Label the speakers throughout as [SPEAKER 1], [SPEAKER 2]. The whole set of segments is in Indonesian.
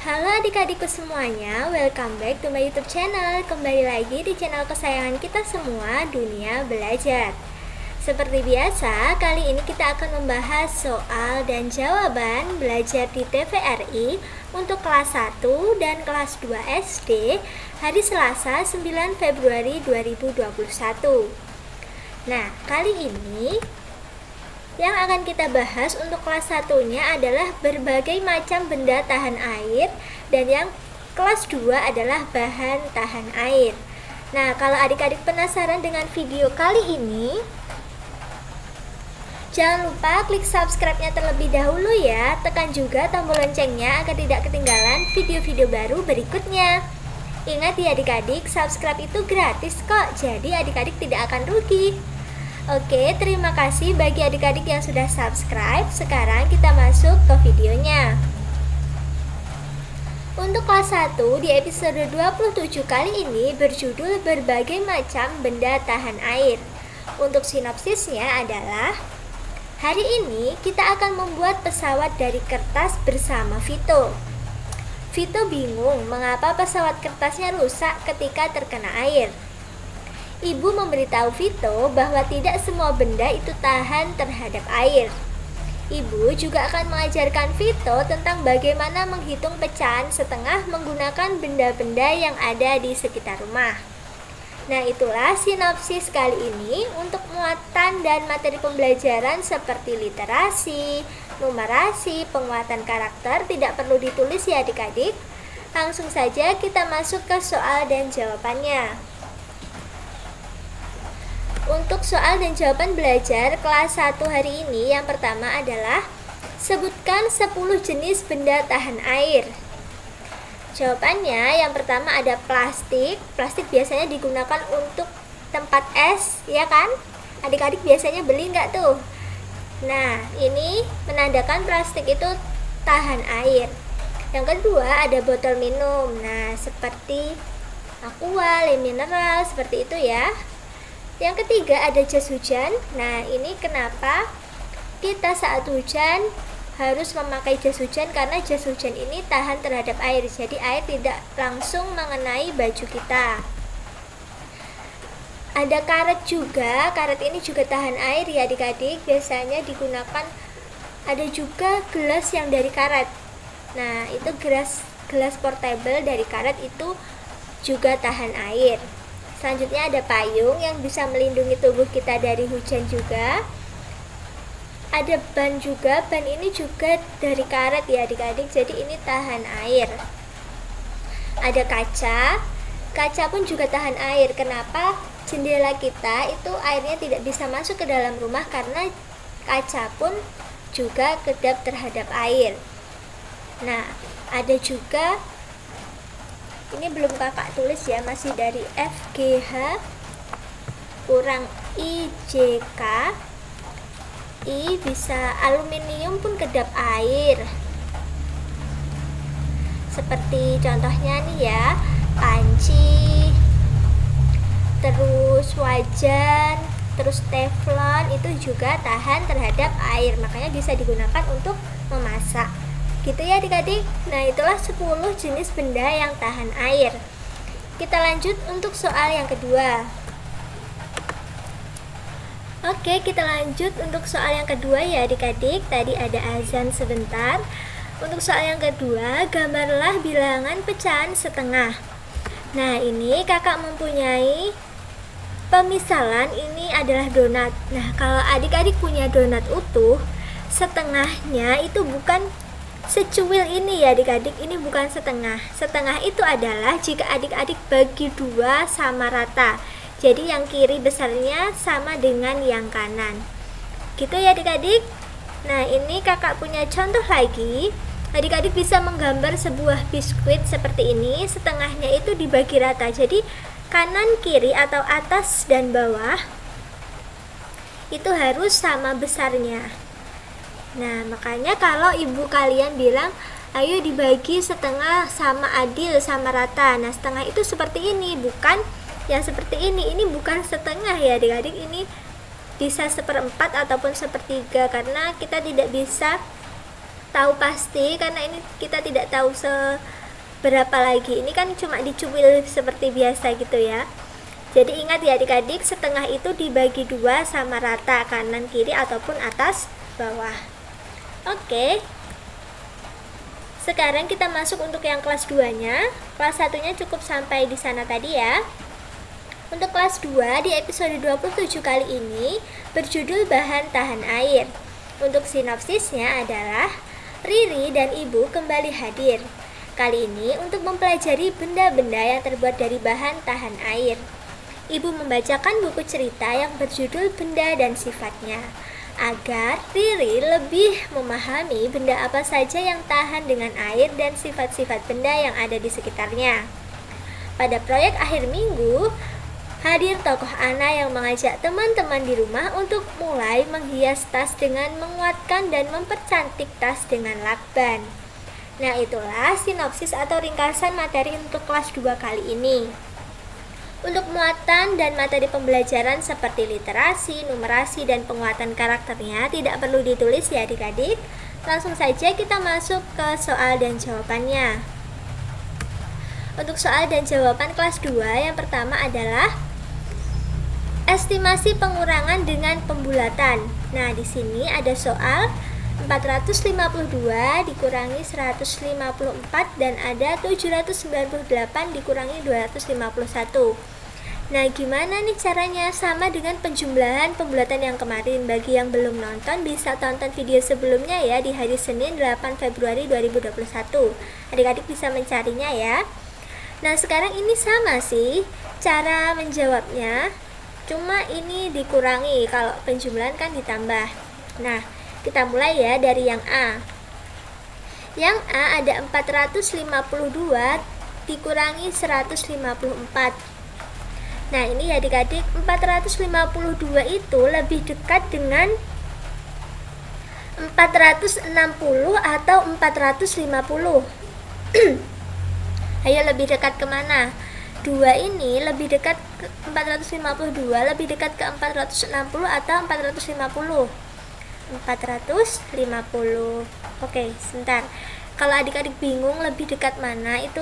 [SPEAKER 1] Halo adik-adikku semuanya, welcome back to my YouTube channel. Kembali lagi di channel kesayangan kita semua, Dunia Belajar. Seperti biasa, kali ini kita akan membahas soal dan jawaban belajar di TVRI untuk kelas 1 dan kelas 2 SD hari Selasa 9 Februari 2021. Nah, kali ini yang akan kita bahas untuk kelas 1-nya adalah berbagai macam benda tahan air, dan yang kelas 2 adalah bahan tahan air. Nah, kalau adik-adik penasaran dengan video kali ini, jangan lupa klik subscribe-nya terlebih dahulu ya. Tekan juga tombol loncengnya agar tidak ketinggalan video-video baru berikutnya. Ingat ya adik-adik, subscribe itu gratis kok, jadi adik-adik tidak akan rugi. Oke, terima kasih bagi adik-adik yang sudah subscribe. Sekarang kita masuk ke videonya. Untuk kelas 1 di episode 27 kali ini berjudul berbagai macam benda tahan air. Untuk sinopsisnya adalah, hari ini kita akan membuat pesawat dari kertas bersama Vito. Vito bingung mengapa pesawat kertasnya rusak ketika terkena air. Ibu memberitahu Vito bahwa tidak semua benda itu tahan terhadap air. Ibu juga akan mengajarkan Vito tentang bagaimana menghitung pecahan setengah menggunakan benda-benda yang ada di sekitar rumah. Nah, itulah sinopsis kali ini. Untuk muatan dan materi pembelajaran seperti literasi, numerasi, penguatan karakter tidak perlu ditulis ya adik-adik. Langsung saja kita masuk ke soal dan jawabannya. Untuk soal dan jawaban belajar kelas 1 hari ini, yang pertama adalah sebutkan 10 jenis benda tahan air. Jawabannya yang pertama ada plastik. Plastik biasanya digunakan untuk tempat es, ya kan? Adik-adik biasanya beli nggak tuh? Nah, ini menandakan plastik itu tahan air. Yang kedua ada botol minum. Nah, seperti aqua, le mineral, seperti itu ya. Yang ketiga ada jas hujan. Nah, ini kenapa kita saat hujan harus memakai jas hujan, karena jas hujan ini tahan terhadap air. Jadi air tidak langsung mengenai baju kita. Ada karet juga. Karet ini juga tahan air ya adik-adik. Biasanya digunakan. Ada juga gelas yang dari karet. Nah, itu gelas portable dari karet itu juga tahan air. Selanjutnya ada payung yang bisa melindungi tubuh kita dari hujan juga. Ada ban juga. Ban ini juga dari karet ya adik-adik, jadi ini tahan air. Ada kaca. Kaca pun juga tahan air. Kenapa? Jendela kita itu airnya tidak bisa masuk ke dalam rumah, karena kaca pun juga kedap terhadap air. Nah, ada juga, ini belum kakak tulis ya, masih dari FGH kurang IJK. I bisa aluminium pun kedap air. Seperti contohnya nih ya, panci, terus wajan, terus teflon itu juga tahan terhadap air. Makanya bisa digunakan untuk memasak. Gitu ya adik-adik. Nah, itulah 10 jenis benda yang tahan air. Kita lanjut untuk soal yang kedua. Oke, kita lanjut untuk soal yang kedua ya adik-adik. Tadi ada azan sebentar. Untuk soal yang kedua, gambarlah bilangan pecahan setengah. Nah, ini kakak mempunyai pemisalan, ini adalah donat. Nah, kalau adik-adik punya donat utuh, setengahnya itu bukan secuil ini ya adik-adik, ini bukan setengah. Setengah itu adalah jika adik-adik bagi dua sama rata. Jadi yang kiri besarnya sama dengan yang kanan. Gitu ya adik-adik. Nah, ini kakak punya contoh lagi. Adik-adik bisa menggambar sebuah biskuit seperti ini. Setengahnya itu dibagi rata. Jadi kanan kiri atau atas dan bawah itu harus sama besarnya. Nah, makanya kalau ibu kalian bilang, ayo dibagi setengah sama adil, sama rata. Nah, setengah itu seperti ini, bukan yang seperti ini. Ini bukan setengah ya adik-adik, ini bisa 1/4 ataupun 1/3, karena kita tidak bisa tahu pasti karena ini kita tidak tahu seberapa lagi. Ini kan cuma dicupil seperti biasa gitu ya. Jadi ingat ya adik-adik, setengah itu dibagi 2 sama rata, kanan kiri ataupun atas bawah. Oke. Sekarang kita masuk untuk yang kelas 2-nya. Kelas 1-nya cukup sampai di sana tadi ya. Untuk kelas 2 di episode 27 kali ini berjudul bahan tahan air. Untuk sinopsisnya adalah Riri dan Ibu kembali hadir. Kali ini untuk mempelajari benda-benda yang terbuat dari bahan tahan air. Ibu membacakan buku cerita yang berjudul Benda dan Sifatnya, agar Riri lebih memahami benda apa saja yang tahan dengan air dan sifat-sifat benda yang ada di sekitarnya. Pada proyek akhir minggu, hadir tokoh Ana yang mengajak teman-teman di rumah untuk mulai menghias tas dengan menguatkan dan mempercantik tas dengan lakban. Nah, itulah sinopsis atau ringkasan materi untuk kelas 2 kali ini. Untuk muatan dan materi pembelajaran seperti literasi, numerasi, dan penguatan karakternya tidak perlu ditulis ya adik-adik. Langsung saja kita masuk ke soal dan jawabannya. Untuk soal dan jawaban kelas 2 yang pertama adalah estimasi pengurangan dengan pembulatan. Nah, di sini ada soal 452 dikurangi 154 dan ada 798 dikurangi 251. Nah, gimana nih caranya? Sama dengan penjumlahan pembulatan yang kemarin. Bagi yang belum nonton bisa tonton video sebelumnya ya di hari Senin 8 Februari 2021. Adik-adik bisa mencarinya ya. Nah, sekarang ini sama sih cara menjawabnya. Cuma ini dikurangi, kalau penjumlahan kan ditambah. Nah, kita mulai ya dari yang A. Yang A ada 452 dikurangi 154. Nah, ini ya adik-adik, 452 itu lebih dekat dengan 460 atau 450. Ayo lebih dekat kemana? 2 ini lebih dekat ke 452, lebih dekat ke 460 atau 450? 450. Oke, sebentar. Kalau adik-adik bingung lebih dekat mana, itu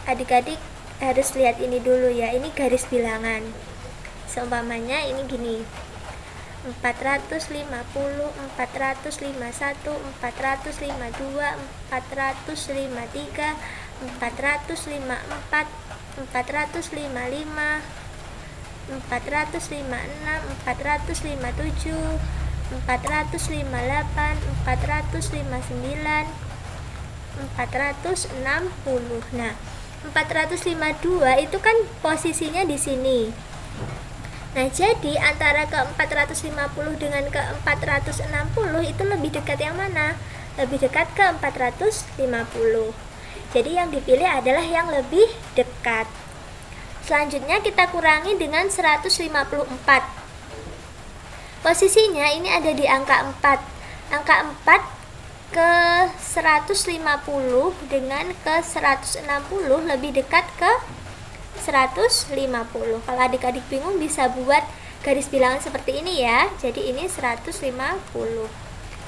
[SPEAKER 1] adik-adik harus lihat ini dulu ya. Ini garis bilangan. Seumpamanya ini gini. 450, 451, 452, 453, 454, 455, 456, 457, 458, 459, 460. Nah, 452 itu kan posisinya di sini. Nah, jadi antara ke 450 dengan ke 460 itu lebih dekat yang mana? Lebih dekat ke 450. Jadi yang dipilih adalah yang lebih dekat. Selanjutnya kita kurangi dengan 154. Posisinya ini ada di angka 4. Angka 4 ke 150 dengan ke 160 lebih dekat ke 150. Kalau adik-adik bingung bisa buat garis bilangan seperti ini ya. Jadi ini 150.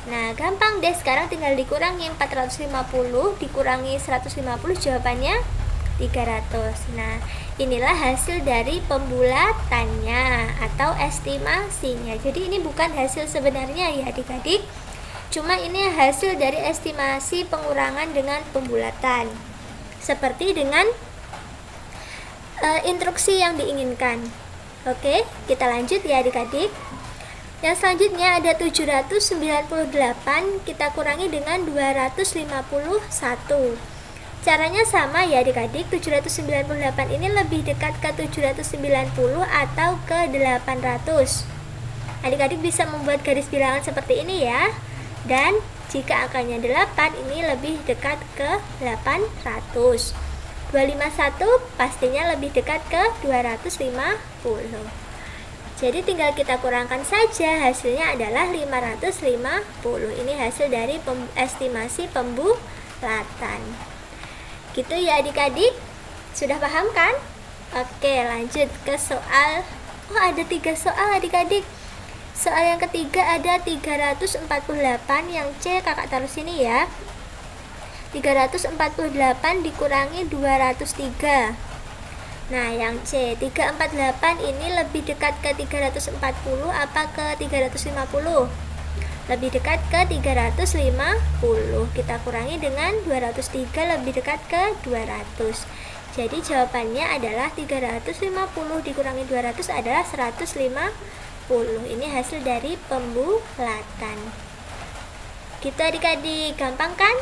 [SPEAKER 1] Nah, gampang deh, sekarang tinggal dikurangi 450 dikurangi 150, jawabannya 300. Nah, inilah hasil dari pembulatannya atau estimasinya. Jadi ini bukan hasil sebenarnya ya adik-adik. Cuma ini hasil dari estimasi pengurangan dengan pembulatan. Seperti dengan instruksi yang diinginkan. Oke, kita lanjut ya adik-adik. Yang selanjutnya ada 798, kita kurangi dengan 251. Caranya sama ya adik-adik, 798 ini lebih dekat ke 790 atau ke 800. Adik-adik bisa membuat garis bilangan seperti ini ya. Dan jika angkanya 8, ini lebih dekat ke 800. 251 pastinya lebih dekat ke 250. Jadi tinggal kita kurangkan saja, hasilnya adalah 550. Ini hasil dari estimasi pembulatan. Gitu ya adik-adik, sudah paham kan? Oke, lanjut ke soal. Oh, ada 3 soal adik-adik. Soal yang ketiga ada 348, yang C kakak taruh sini ya. 348 dikurangi 203. Nah, yang C 348 ini lebih dekat ke 340 apa ke 350? Lebih dekat ke 350. Kita kurangi dengan 203, lebih dekat ke 200. Jadi jawabannya adalah 350 dikurangi 200 adalah 150. Ini hasil dari pembulatan. Gitu adik-adik, gampang kan?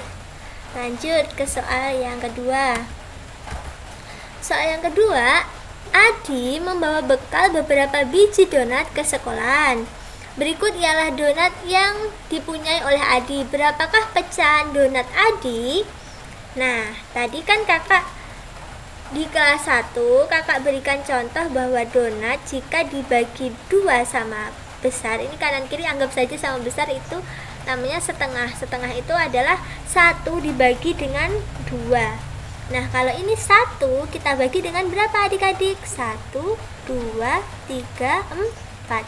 [SPEAKER 1] Lanjut ke soal yang kedua. Soal yang kedua, Adi membawa bekal beberapa biji donat ke sekolahan. Berikut ialah donat yang dipunyai oleh Adi. Berapakah pecahan donat Adi? Nah, tadi kan kakak di kelas 1, kakak berikan contoh bahwa donat jika dibagi 2 sama besar, ini kanan kiri anggap saja sama besar, itu namanya setengah. Setengah itu adalah 1 dibagi dengan 2. Nah, kalau ini 1 kita bagi dengan berapa adik-adik? 1, 2, 3, 4.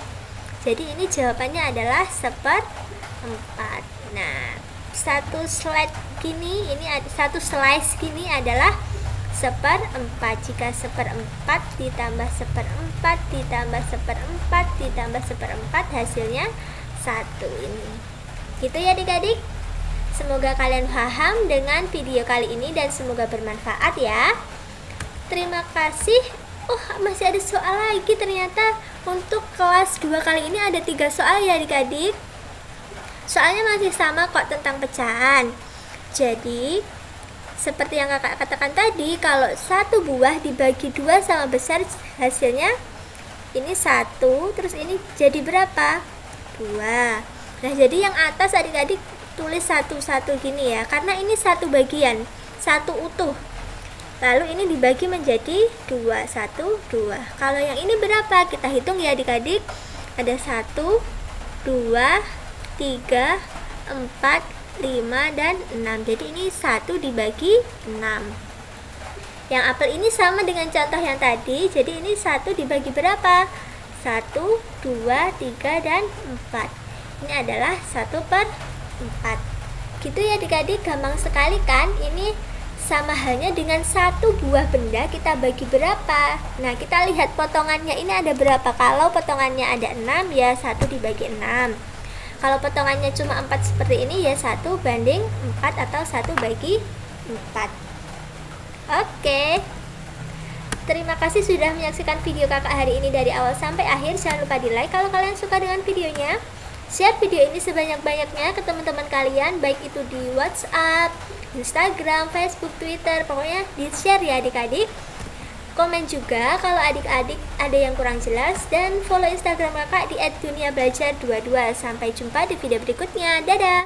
[SPEAKER 1] Jadi ini jawabannya adalah 1/4. Nah, satu slice gini adalah 1/4. Jika 1/4 ditambah 1/4 ditambah 1/4 ditambah 1/4 hasilnya 1 ini. Gitu ya adik-adik. Semoga kalian paham dengan video kali ini dan semoga bermanfaat ya. Terima kasih. Oh, masih ada soal lagi ternyata. Untuk kelas 2 kali ini ada 3 soal ya adik-adik. Soalnya masih sama kok tentang pecahan. Jadi, seperti yang kakak katakan tadi, kalau 1 buah dibagi 2 sama besar hasilnya ini 1, terus ini jadi berapa? 2. Nah, jadi yang atas adik-adik tulis 1-1 gini ya, karena ini 1 bagian, 1 utuh. Lalu ini dibagi menjadi 2, 1, 2. Kalau yang ini berapa? Kita hitung ya adik-adik. Ada 1, 2, 3, 4, 5, dan 6. Jadi ini 1 dibagi 6. Yang apel ini sama dengan contoh yang tadi. Jadi ini 1 dibagi berapa? 1, 2, 3, dan 4. Ini adalah 1/4. Gitu ya adik-adik, gampang sekali kan? Ini sama halnya dengan 1 buah benda kita bagi berapa. Nah, kita lihat potongannya ini ada berapa. Kalau potongannya ada 6 ya 1 dibagi 6. Kalau potongannya cuma 4 seperti ini ya 1 banding 4 atau 1 bagi 4. Oke. Terima kasih sudah menyaksikan video kakak hari ini dari awal sampai akhir. Jangan lupa di like kalau kalian suka dengan videonya. Share video ini sebanyak-banyaknya ke teman-teman kalian, baik itu di WhatsApp, Instagram, Facebook, Twitter, pokoknya di share ya adik-adik. Komen juga kalau adik-adik ada yang kurang jelas, dan follow Instagram kakak di @duniabelajar22. Sampai jumpa di video berikutnya. Dadah!